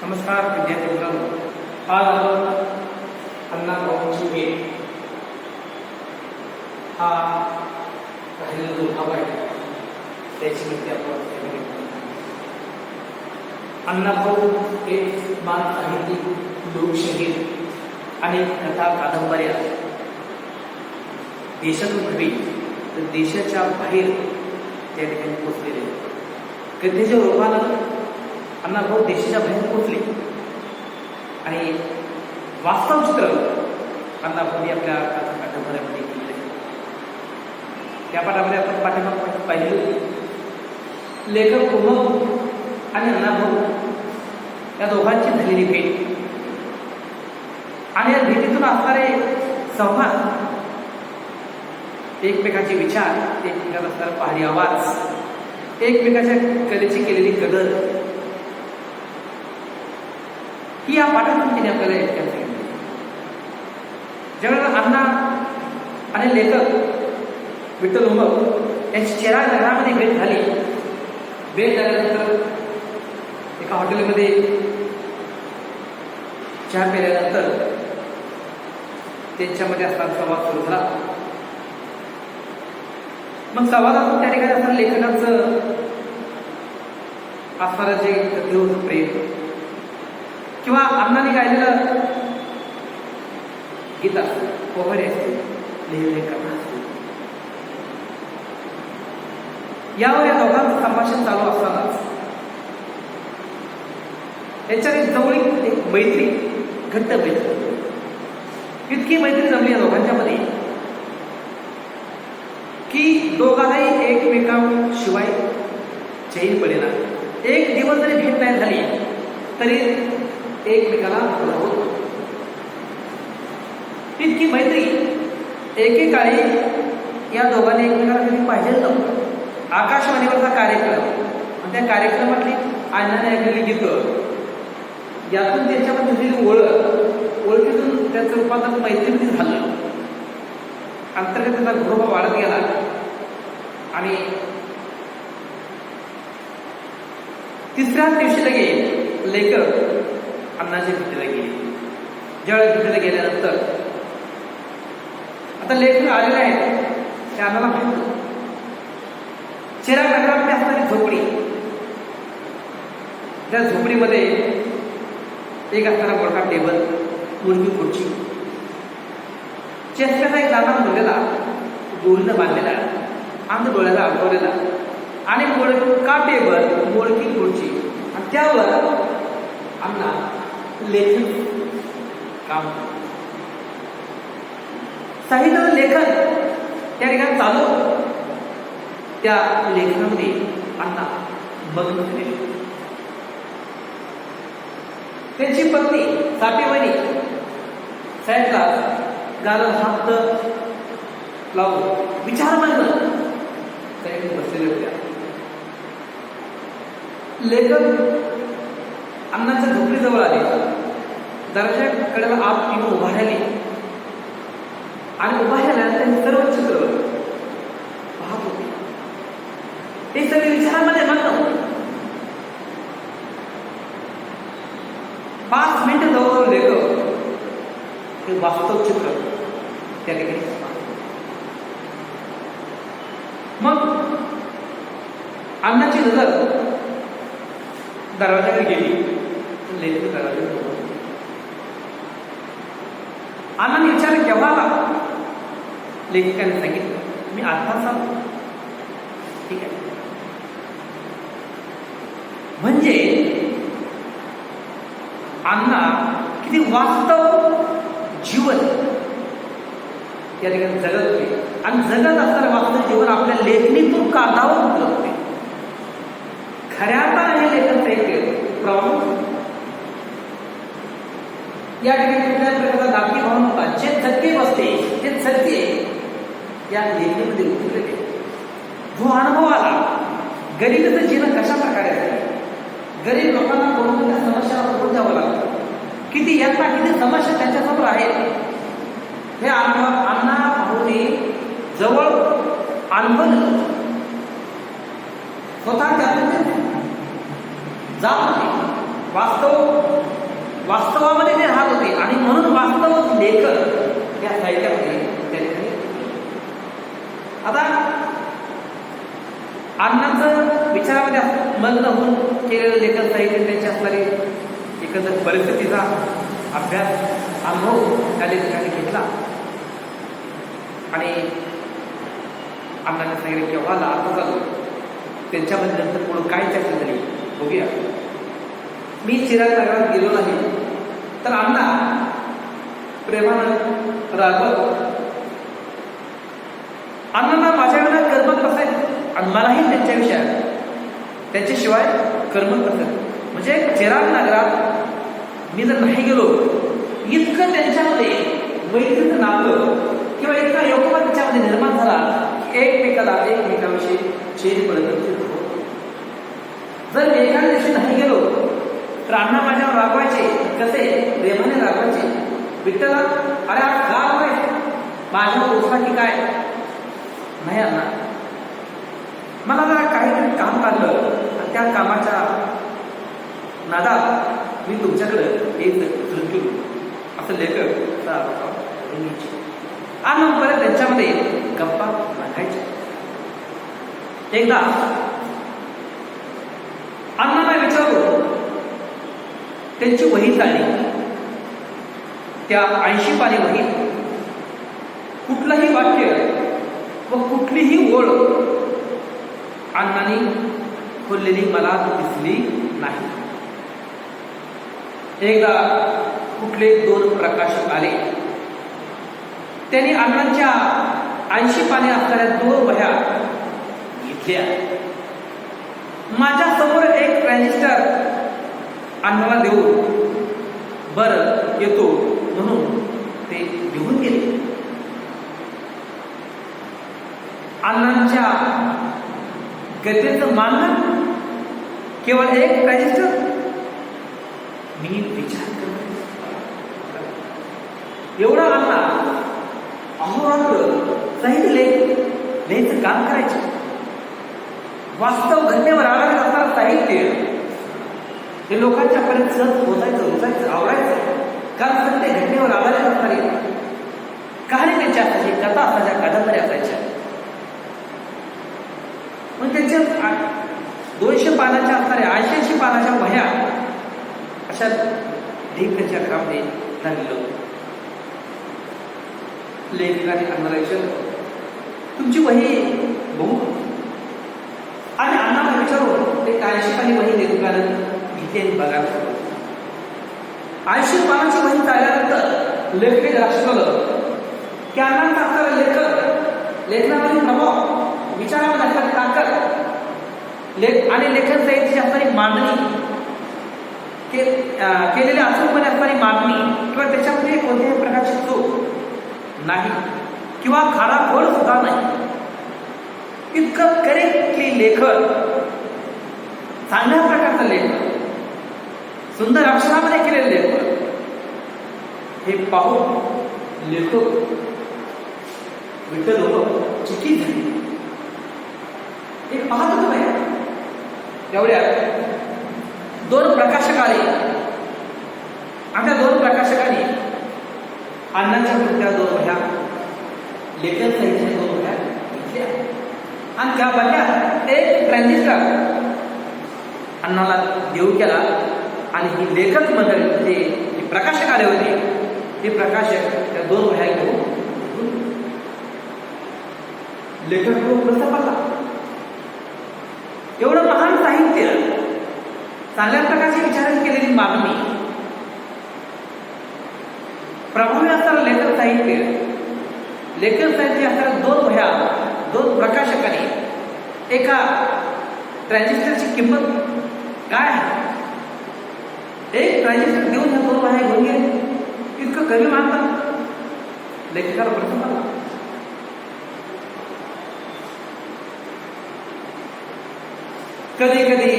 नमस्कार विद्यार्थी मित्रांनो, आज आपण अण्णाभाऊंची भेट हा राहिलेला जो भाग आहे त्याची माहिती आपण अण्णाभाऊ एक मान साहित्यिक, लोकशाहीर आणि कथा कादंबऱ्या देशातून नव्हे तर देशाच्या बाहेर त्या ठिकाणी पोहोचलेले आहेत. कथेच्या रूपानं अण्णाभाऊ देशाच्या बाहेर पोहोचले आणि वास्तव चित्र अण्णाभाऊंनी आपल्या कथा कादंबऱ्यामध्ये केले. त्या पाठामध्ये आपण पाठीमागे पाहिले लेखक उमप आणि अण्णाभाऊ या दोघांची झालेली भेट आणि या भेटीतून असणारे संवाद, एकमेकाचे विचार, एकमेकाचा असणारा पहाडी आवाज, एकमेकाच्या कलेची केलेली कदर ही या पाठातून तिने आपल्याला ऐकायला सांगितली. ज्यावेळेला अण्णा आणि लेखक विठ्ठल उमप यांची चेहरा नगरामध्ये भेट झाली. भेट झाल्यानंतर एका हॉटेलमध्ये चहा प्यायल्यानंतर त्यांच्यामध्ये असताना संवाद सुरू झाला. मग संवादातून त्या ठिकाणी असणाऱ्या लेखकांचं असणारं जे कथेवर प्रेम किंवा अण्णाने गायलेलं गीत असतं, पोहरे असते, लिहिलेले कथा असते, यावर या दोघांचं संभाषण चालू असतानाच याच्यात एक जवळीक, एक मैत्री, घट्ट मैत्री, इतकी मैत्री जमली या दोघांच्या मध्ये की दोघांनाही एकमेकांशिवाय चैन पडेना. एक दिवस जरी भेट नाही झाली तरी एकमेकाला होत. इतकी मैत्री. एकेकाळी या दोघांनी एकमेकाला कधी पाहिजे नव्हतं. आकाशवाणीवरचा कार्यक्रम आणि त्या कार्यक्रमातली अण्णाने ऐकलेली गीतं, यातून त्याच्यामध्ये झालेली ओळखीतून त्याचं रूपांतर मैत्रीमध्ये झालं. अंतर्गत त्याचा घरोबा वाढत गेला आणि तिसऱ्या दिवशी लगे लेखक अण्णाच्या भेटीला गेले. ज्यावेळेस भेटीला गेल्यानंतर आता लेखक आलेले आहेत, त्या अण्णाला माहिती चेहरा नगरामध्ये असणारी झोपडी, त्या झोपडीमध्ये एक असणारा मोठा टेबल, मोठी खुर्ची, चेहऱ्याचा एक लहान मुलगाला गोळीनं बांधलेला, अंध डोळ्याला अडकवलेला आणि मोडका टेबल, मोडकी खुर्ची आणि त्यावर अण्णा लेखन काम, साहित्य लेखन त्या ठिकाणी चालू. त्या लेखनामध्ये अण्णा मग्न झालेले. त्यांची पत्नी साठेवाणी साईडला गाला हात लावून विचार मांडलं साईड बसलेले होत्या. लेखक अण्णाच्या झोपडीजवळ आले, दरवाजा कडेला आत येऊन उभा राहिले आणि उभा राहिल्यानंतर हे सर्व चित्र पाहत होते. हे सगळे विचारामध्ये मग्न. 5 मिनिटं जवळ लेखक हे वास्तव चित्र त्या ठिकाणी. मग अण्णाची नजर दरवाजाकडे गेली. लेखक दरवाजा अण्णाने विचारलं, केव्हा आला? लेखकाने सांगितलं, मी आत्ताच आलो. ठीक आहे. म्हणजे अण्णा किती वास्तव जीवन या ठिकाणी जगत होते आणि जगत असताना वास्तव जीवन आपल्या लेखणीतून कागदावर उतरत होते. खऱ्या अर्थाने हे लेखन एक प्रॉब्लेम या ठिकाणी कुठल्याच प्रकारचा दाखली भाव नव्हता. जे सत्य बसते ते सत्य या लेखणीमध्ये उतरलेले. जो अनुभव आला, गरिबीचं जीवन कशा प्रकारे आहे, गरीब लोकांना कोणत्या समस्याला तोंड द्यावं लागतं, किती यांना किती समस्या त्यांच्यासमोर आहेत, हे अण्णाभाऊंनी जवळ अनुभवलं. स्वतः त्यातून जात होते. वास्तवामध्ये ते राहत होते आणि म्हणून वास्तव लेखक या साहित्यामध्ये त्यांनी. आता अण्णांचं विचारामध्ये मग्न होऊन केलेलं लेखन साहित्य, त्यांची असणारी एकंदर परिस्थितीचा अभ्यास, अनुभव त्या लेखकाने घेतला आणि अण्णांनी सांगितलं की व्हाला आता चालू त्यांच्यामध्ये नंतर पुढं काय चर्चा झाली बघूया. मी चिराग नगरात गेलो नाही तर अण्णा प्रेमानं रागवत अण्णांना माझ्याकडे करमत नसायचं आणि मलाही त्यांच्या विषयात त्यांच्याशिवाय करमत नसायचं. म्हणजे चिराग नगरात मी जर नाही गेलो इतकं त्यांच्यामध्ये मैत्रीचं नातं किंवा इतका योगमा त्याच्यामध्ये निर्माण झाला की एकमेकाविषयी चेरी पडत. जर मी एका दिवशी नाही गेलो तर अण्णा माझ्यावर रागवायचे. कसे? प्रेमाने रागवायचे. विठ्ठला अरे आज का रागवायचे? माझ्यावर उठला की काय? नाही अण्णा, मला जरा काहीतरी काम काढलं आणि त्या कामाच्या नादात मी तुमच्याकडे येत झुंकलो असं लेखक आणि परत त्यांच्यामध्ये गप्पा रंगायच्या. एकदा अण्णांना विचारलो, त्यांची वही चालली. त्या 80 पानी वहीत कुठलंही वाक्य व कुठलीही ओळ अण्णांनी खोललेली मला दिसली नाही. एकदा कुठले 2 प्रकाशक आले. त्यांनी अण्णांच्या 80 पाने असणाऱ्या 2 वह्या घेतल्या. माझ्या समोर एक ट्रान्झिस्टर अण्णाला देऊन बरं येतो म्हणून ते घेऊन गेले. अण्णांच्या गतेचं मानधन केवळ एक ट्रान्झिस्टर. मी विचार करतो एवढा अण्णा अहोरात्र साहित्य लिहायचं काम करायचे. वास्तव घटनेवर आधारित असणारं साहित्य हे लोकांच्या पर्यंत सहज पोचायचं, रुचायचं, आवडायचं. कारण सत्य घटनेवर आधारित असणारी कहाणी त्यांच्या असायची, कथा असायच्या, कादंबऱ्या असायच्या. मग त्यांच्या 200 पानाच्या असणाऱ्या 80 पानाच्या वह्या अशा लेखकाच्या घरामध्ये लागलेलं होतं. लेखकाने अण्णाला विचारलं, तुमची वही बघू? आणि अण्णाला विचारलं ते 80 पानी वही लेखकानं घेतली आणि बघायला सुरुवात. 80 पानाची वही चालल्यानंतर लेखकाने लक्षात की अण्णांचा असणारा लेखनामध्ये प्रभाव, विचारामध्ये असणारी ताकद आणि लेखन साहित्याची असणारी मांडणी, केलेली अचूकपणे असणारी मांडणी किंवा त्याच्यामध्ये कोणत्याही प्रकारची चूक नाही किंवा खाडाखोड सुद्धा नाही. इतकं करेक्टली लेखन, चांगल्या प्रकारचं लेखन, सुंदर अक्षरामध्ये केलेलं लेखन हे पाहून लेखक विठ्ठल होतं चकित झाली. एक पाहत होतो नाही तेवढ्यात 2 प्रकाशक आले. आमच्या 2 प्रकाशकांनी अण्णांच्या त्या 2 वह्या, लेखन साहित्याच्या 2 वह्या घेतल्या आणि त्या वह्यात एक ट्रान्झिस्टर अण्णाला देऊ केला. आणि ही लेखक मंडळी जे प्रकाशक आले होते ते प्रकाशक त्या 2 वह्या घेऊन लेखक प्रश्न पडला. एवढं महान साहित्य, चांगल्या प्रकारची विचारांची केलेली मागणी, प्रभावी असणारं लेखन साहित्य असणाऱ्या 2 वह्या 2 प्रकाशकांनी एका ट्रान्झिस्टरची किंमत काय आहे? एक ट्रान्झिस्टर देऊन ह्या 2 वह्या घेऊन गेले. इतकं कमी मानतात? लेखकाला प्रश्न पडला. कधी कधी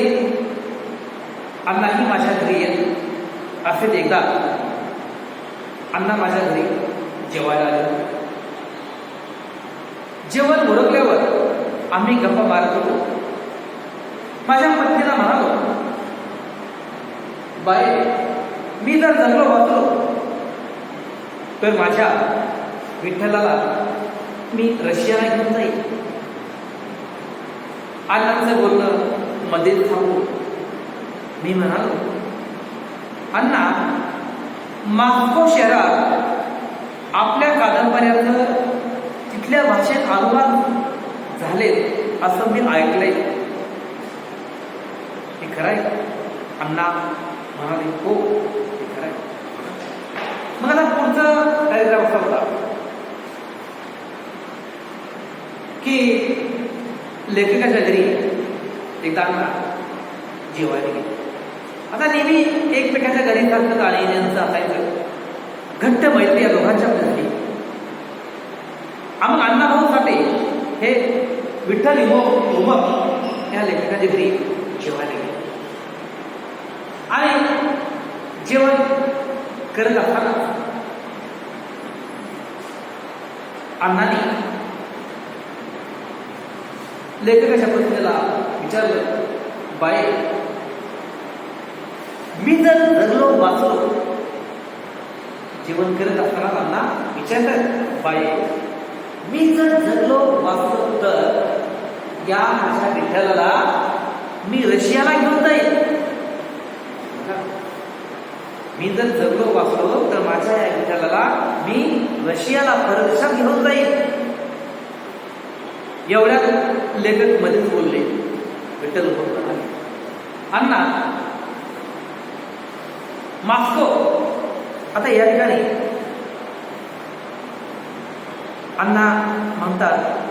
अण्णाही माझ्या घरी येत. असेच एकदा अण्णा माझ्या घरी जेवायला आले. जेवण उरकल्यावर आम्ही गप्पा मारत होतो. माझ्या पत्नीला म्हणालो, बाई, मी जर जगलो वाचलो तर माझ्या विठ्ठलाला मी रशियाला घेऊन जाईल. अण्णांचं बोलणं मध्येच थांबू मी म्हणालो, अण्णा, मॉस्को शहरात आपल्या कादंबऱ्याचं तिथल्या भाषेत अनुवाद झालेत असं मी ऐकलंय, हे खरंय? अण्णा म्हणाले, हो हे खरंय. मग आता पुढचं पॅरेग्राफ असा होता की लेखकाच्या घरी एकदा अण्णा जेवायला गेले. आता नेहमी एकमेकाच्या घरी सारखं गाणी असायचं, घट्ट मैत्री या दोघांच्या झाली. मग अण्णाभाऊ साठे हे विठ्ठल उमप या लेखकाच्या घरी जेवायला गेले आणि जेवण करत असताना अण्णांनी लेखकाच्या पत्नीला विचारलं, बाई, मी जर जगलो वाचलो. जेवण करत असताना अण्णा विचारतात, बाई, मी जर जगलो वाचलो तर या माझ्या विठ्ठलाला मी रशियाला घेऊन जाईल. मी जर जगलो वाचलो तर माझ्या या विठ्ठलाला मी रशियाला परदेशात घेऊन जाईल. एवढ्यात लेखक मध्येच बोलले, विठ्ठल म्हणाले, अण्णा, मॉस्को. आता या ठिकाणी अण्णा म्हणतात,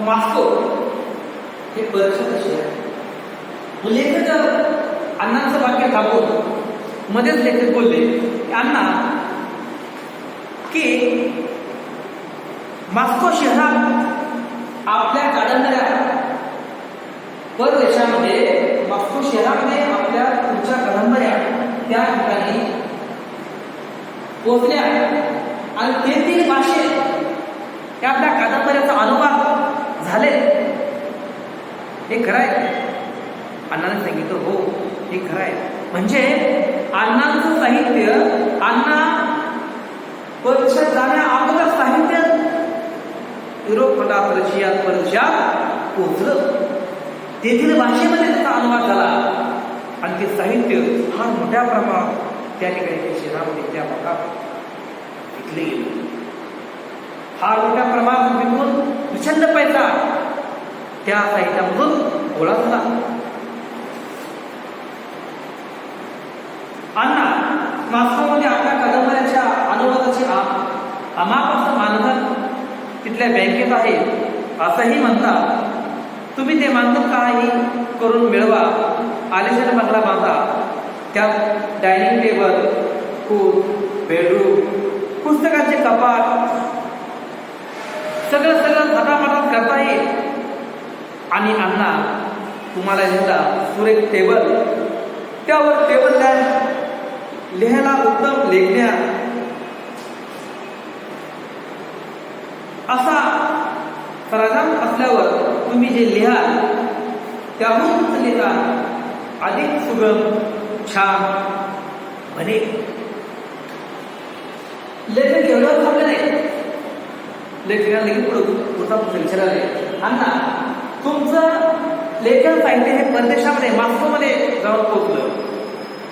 मॉस्को हे परदेशात शहर आहे. लेखक अण्णांचं वाक्य थांबवून मध्येच लेखक बोलले, अण्णा, की मॉस्को शहरात आपल्या कादंबऱ्या परदेशामध्ये, मॉस्को शहरामध्ये आपल्या तुमच्या कादंबऱ्या त्या ठिकाणी पोहोचल्या आणि तेथील भाषेत त्या आपल्या कादंबऱ्याचा अनुवाद झाले. हे खरं आहे? अण्णाने सांगितलं, हो हे खरं आहे. म्हणजे अण्णांचं साहित्य अण्णा परदेशात जाण्या अगोदर साहित्य युरोप खंडात, रशियात, परदेशात पोहोचलं. तेथील भाषेमध्ये त्याचा अनुवाद झाला आणि ते साहित्य फार मोठ्या प्रमाणात त्या ठिकाणी शहरामध्ये त्या भागात विकले गेले. फार मोठ्या प्रमाणात विकून प्रचंड पैसा त्या साहित्यामधून गोळा झाला. अण्णा मॉस्कोमध्ये आपल्या कादंबऱ्याच्या अनुवादाचे अमाप मानधन तिथल्या बँकेत आहे असंही म्हणतात. तुम्ही ते मानधन काही करून मिळवा, आलिशान बंगला बांधा, त्यात डायनिंग टेबल, खूप बेडरूम, पुस्तकांचे कपाट, सगळं थाटामाटात करता येईल. आणि अण्णा तुम्हाला लिहिला सुरेख टेबल, त्यावर टेबल लॅम्प, लिहायला उत्तम लेखण्या, असा सराजाम असल्यावर तुम्ही जे लिहाल त्याहून लिहाल अधिक सुगम छान बने. लेखक एवढं थांबले नाही. लेखकाला लगेच पुढचा विचाराले, अण्णा, तुमचं लेखन साहित्य हे परदेशामध्ये मॉस्कोमध्ये जाऊन पोहोचलं.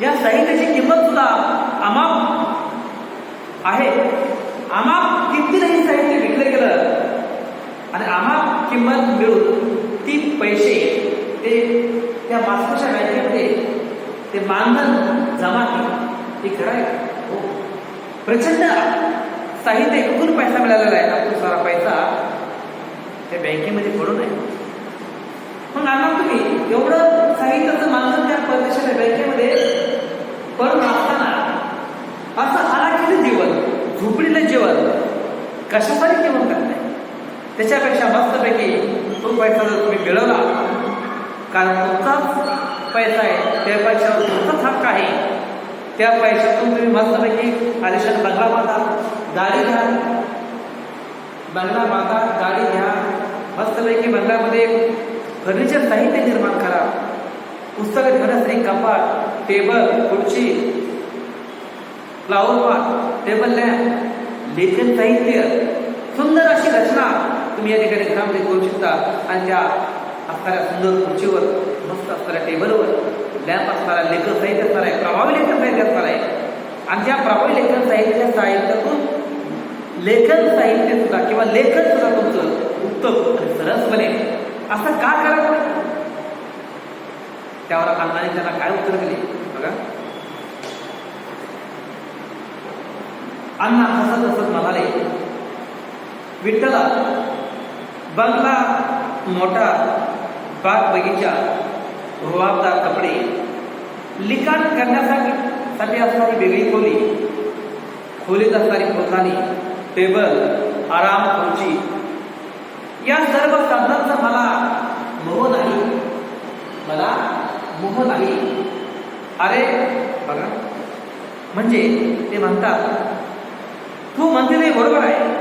या साहित्याची किंमत सुद्धा अमाप आहे. अमाप किमतीने हे साहित्य विकलं गेलं आणि अमाप किंमत मिळून 3 पैसे ते त्या मॉस्कोच्या बँकेमध्ये ते मानधन जमा केले. हे खरं आहे? हो. प्रचंड साहित्य एकूण पैसा मिळालेला आहे. आपण सारा पैसा त्या बँकेमध्ये पडून आहे. मग अण्णा, तुम्ही एवढं साहित्याचं मानधन त्या परदेशाच्या बँकेमध्ये पडून असताना असं आराखीचं जीवन, झोपडीलं जीवन कशासाठी जेवण करताय? त्याच्यापेक्षा मस्तपैकी तो पैसा जर तुम्ही मिळवला, कारण तुमचाच पैसा आहे, त्या पैशावर तुमचाच हक्क आहे. त्या पैशातून तुम्ही मस्तपैकी आलिशान बंगला बांधा, गाडी घ्या, बंगला बांधा, गाडी घ्या, मस्तपैकी बंगल्यामध्ये फर्निचर साहित्य निर्माण करा, पुस्तकं ठेवण्यासाठी कपाट, टेबल, खुर्ची, फ्लावर पॉट, टेबल लॅम्प, लेखन साहित्य, सुंदर अशी रचना तुम्ही या ठिकाणी घरामध्ये करू शकता. आणि त्या असणाऱ्या सुंदर खुर्चीवर, मस्त असणाऱ्या टेबलवर लॅम्प असणारा लेखन साहित्य असणार आहे, प्रभावी लेखन साहित्य असणार आहे. आणि त्या प्रभावी लेखन साहित्याच्या साहित्यातून लेखन साहित्य सुद्धा किंवा लेखन सुद्धा तुमचं उत्तम आणि सरस बनेल. असं का करावं? त्यावर अण्णाने त्यांना काय उत्तर दिले बघा. अण्णा हसत हसत म्हणाले, विठ्ठला, बंगला मोठा, बाग बगीचा, रुबाबदार कपडे, लिखाण करण्यासाठी असणारी वेगळी खोली, खोलीत असणारी पोथानी, टेबल, आराम खुर्ची, या सर्व साधनांचा मला मोह नाही, मला मोह नाही. अरे बघा, म्हणजे ते म्हणतात, तू म्हणते ते बरोबर आहे,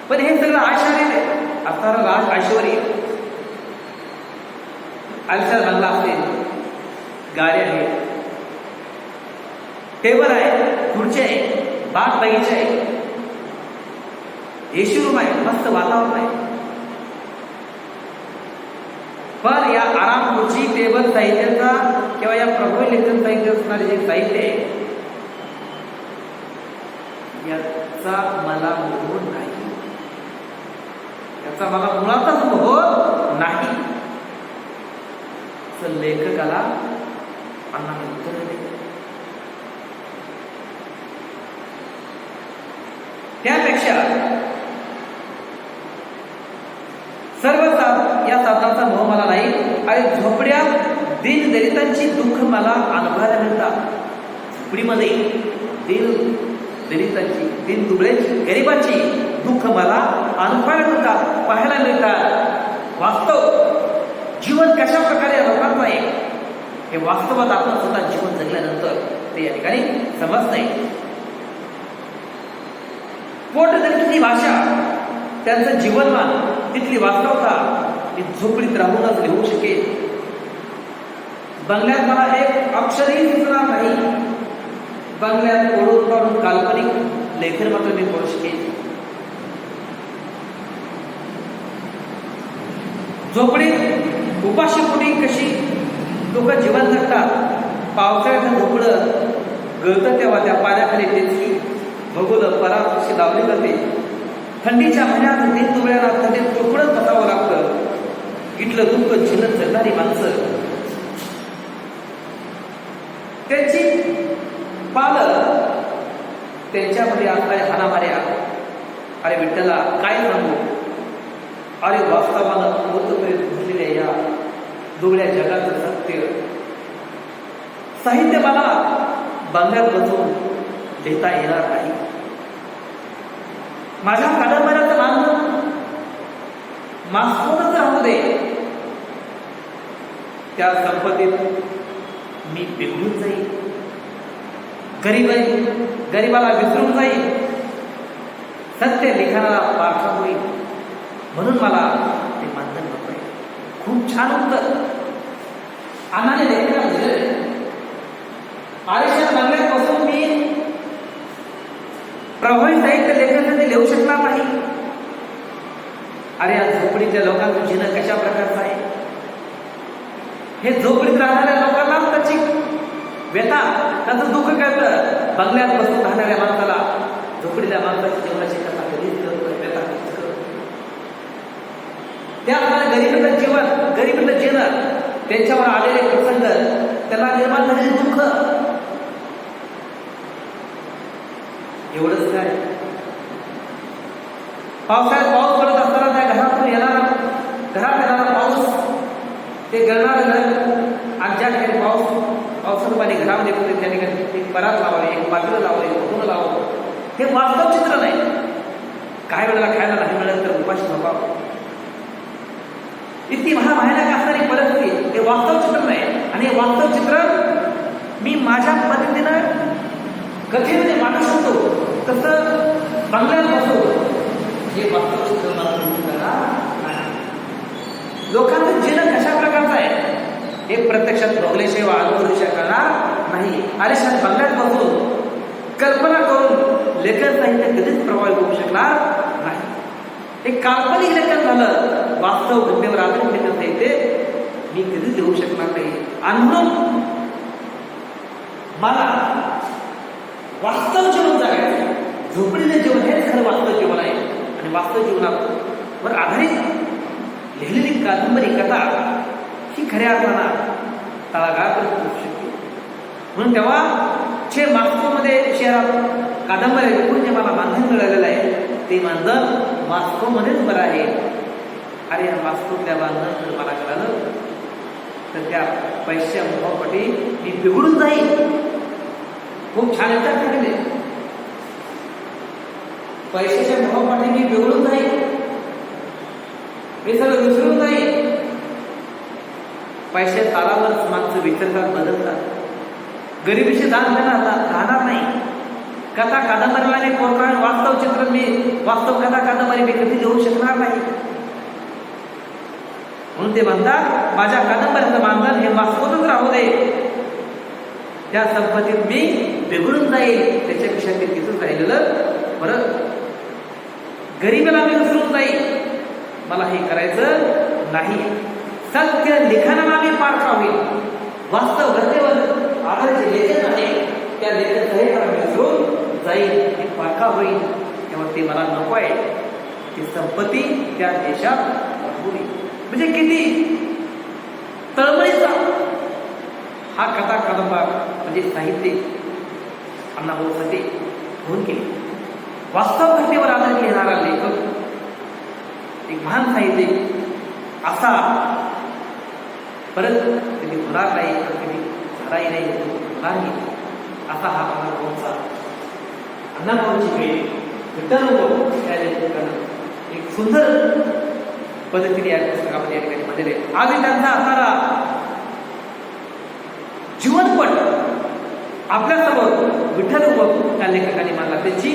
पण हे सगळं आश्चर्य असणारा राज ऐश्वर्य, आयुष्यात बंगला असेल, गाडी आहे, टेबल आहे, खुर्ची आहे, बाग बगीचा आहे, एसी रूम आहे, मस्त वातावरण आहे, पण या आराम खुर्ची, टेबल साहित्याचा किंवा या प्रभावी लेखन साहित्य असणारे जे साहित्य आहे याचा मला मोह नाही, याचा मला मुळातच मोह नाही. लेखकाला अण्णाने उत्तर दिले. त्यापेक्षा सर्व या साधनांचा मोह मला नाही. आणि झोपड्यात दीनदलितांची दुःख मला अनुभवायला मिळतात. झोपडीमध्ये दलितांची, दीन दुबळ्यांची, गरिबांची दुःख मला अनुभवायला मिळतात, पाहायला मिळतात. वास्तव जीवन कशा प्रकारे लोकांचं आहे हे वास्तवात आपण स्वतः जीवन जगल्यानंतर ते या ठिकाणी समजतंय. पोटतिथली भाषा, त्यांचं जीवनमान, तिथली वास्तवता ही झोपडीत राहूनच लिहू शकेल. बंगल्यात मला एक अक्षरही दिसणार नाही, बंगल्यात ओढून काढून काल्पनिक लेखन मात्र मी करू शकेल. झोपडीत उपाशीपोटी कशी लोक जीवन जगतात, पावसाळ्याचं झोपडं गळतं तेव्हा त्या पाण्याखाली तेचकी भगोलं परात कशी लावली जाते. थंडीच्या महिन्यात दिन दुबळ्याला थंडीत चोपडत बसावं लागतं. इथलं दुःख झेलत जगणारी माणसं, त्यांची पालक, त्यांच्यामध्ये असणाऱ्या हाणामाऱ्या, अरे विठ्ठला काय सांगू. अरे वास्तवानं होतपर्यंत भरलेल्या या दुबळ्या जगाचं सत्य साहित्य मला बंगल्यात बसून लिहिता येणार नाही. माझ्या कादंबऱ्याचं नाव मास्कोतच राहू दे, त्या संपत्तीत मी बिघडून जाईल, गरीबाला विसरून जाईल, सत्य लिखाणाला पाठवा होईल. म्हणून मला ते मानधन नको आहे. खूप छान उत्तर अण्णाने लेखकाला दिलं. आयुष्यात बंगल्यात बसून मी प्रभावी साहित्य लेखनासाठी लिहू शकणार नाही. अरे या झोपडीतल्या लोकांचं जीवन कशा प्रकारचं आहे हे झोपडीत राहणाऱ्या लोकांना त्याची व्यथा, त्याचं दुःख कळतं. बंगल्यात बसून राहणाऱ्या माणसाला झोपडीतल्या माणसाची जीवनाची कथा कधीच व्यथा त्या गरीबाचं जीवन, गरीबाचं जीवन, त्यांच्यावर आलेले प्रसंग, त्याला निर्माण झालेले दुःख, एवढंच काय. पावसाळ्यात पाऊस पडत असताना त्या घरातून घरात येणारा पाऊस, ते गळणारं घर, आणि ज्या ठिकाणी पावसाचं पाणी घरामध्ये पडते त्या ठिकाणी एक परात लावावी, एक पात्र लावावे, भरून लावावं, हे वास्तव चित्र नाही. काय वेळेला खायला नाही मिळत तर उपाशी झोपावं. इतकी महाभयानक असणारी परिस्थिती हे वास्तव चित्रण आहे. आणि हे वास्तव चित्रण मी माझ्या पद्धतीनं कथेमध्ये मांडू शकतो. तसं बंगल्यात बसून हे वास्तव चित्र मला नाही. लोकांचं जीवन कशा प्रकारचं आहे हे प्रत्यक्षात बघल्याशिवाय अनुभवू शकणार नाही. आलिशान बंगल्यात बसून कल्पना करून लेखन साहित्य कधीच प्रभावित होऊ शकणार नाही. हे काल्पनिक लेखन झालं, वास्तव घटनेवर आधारित लेखन साहित्य मी कधीच लिहू शकणार नाही. आणि म्हणून मला वास्तव जीवन जगायचं, झोपडीचे जीवन हेच खरं वास्तव जीवन आहे. आणि वास्तव जीवनावर आधारित लिहिलेली कादंबरी कथा ही खऱ्या अर्थानं तळागाळापर्यंत पोहोचू शकते. म्हणून तेव्हा जे मॉस्कोमध्ये शहरात कादंबरी विकून जे मला मानधन मिळालेलं आहे ते मानधन मॉस्कोमध्येच बरं आहे. अरे या मॉस्कोतल्या मानधन जर मला कळालं तर त्या पैशाच्या मोहापोटी मी बिघडून जाईल. खूप छान विचार केले. पैशाच्या मोहापोटी मी बिघडून जाईल, मी सगळं विसरून जाईल. पैसे तालावर माणसं विचारतात, बदलतात. गरिबीशी दान देणार राहणार नाही. कथा कादंबरीला नाही कोरकाळ वास्तव चित्र मी वास्तव कथा कादंबरी मी कधी लिहू शकणार नाही. म्हणून ते म्हणतात माझ्या कादंबरीचं मानधन हे वास्तवच राहू दे. त्या संपत्तीत मी बिघडून जाईल, त्याच्यापेक्षा ते तिथून राहिलेलं परत गरिबीला मी विसरून जाईल. मला हे करायचं नाही. सत्य लिखाणाला मी पारखा होईल. वास्तव घटनेवर आधारित लेखन आहे, त्या लेखन साहित्याला मी विसरून जाईल, हे पारखा होईल. तेव्हा ते मला नको आहे. ती संपत्ती त्या देशात राहू. म्हणजे किती तळमळीचा हा कथा कादंबा म्हणजे साहित्य अण्णाभाऊ साठे होऊन गेले. वास्तव घटनेवर आधारित लिहिणारा लेखक एक महान साहित्यिक असा परत कधी होणार नाही, कधी झालाही नाही, होणार नाही असा हा अण्णाभाऊंचा अण्णाभाऊंची भेट विठ्ठल त्या लेखकानं एक सुंदर पद्धतीने या पुस्तकामध्ये या ठिकाणी मध्ये आधी त्यांचा असणारा जीवनपट आपल्यासमोर विठ्ठल त्या लेखकाने मांडला. त्याची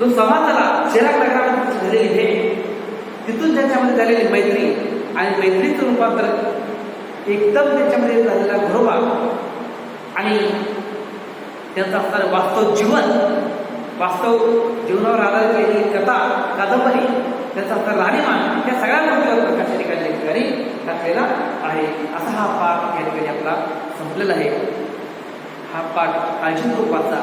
जो समाज झाला शेराक नगरामध्ये झालेली भेट, तिथून त्यांच्यामध्ये झालेली मैत्री आणि मैत्रीचं रूपांतर एकदम त्याच्यामध्ये झालेला घरोबा आणि त्यांचं असणारं वास्तव जीवन, वास्तव जीवनावर आधारित केलेली कथा कादंबरी, त्याचा असणारं राहणीमान, या सगळ्या गोष्टीवर प्रकाश या ठिकाणी लेखकाने टाकलेला आहे. असा हा पाठ या ठिकाणी आपला संपलेला आहे. हा पाठ काळजीपूर्वक वाचा.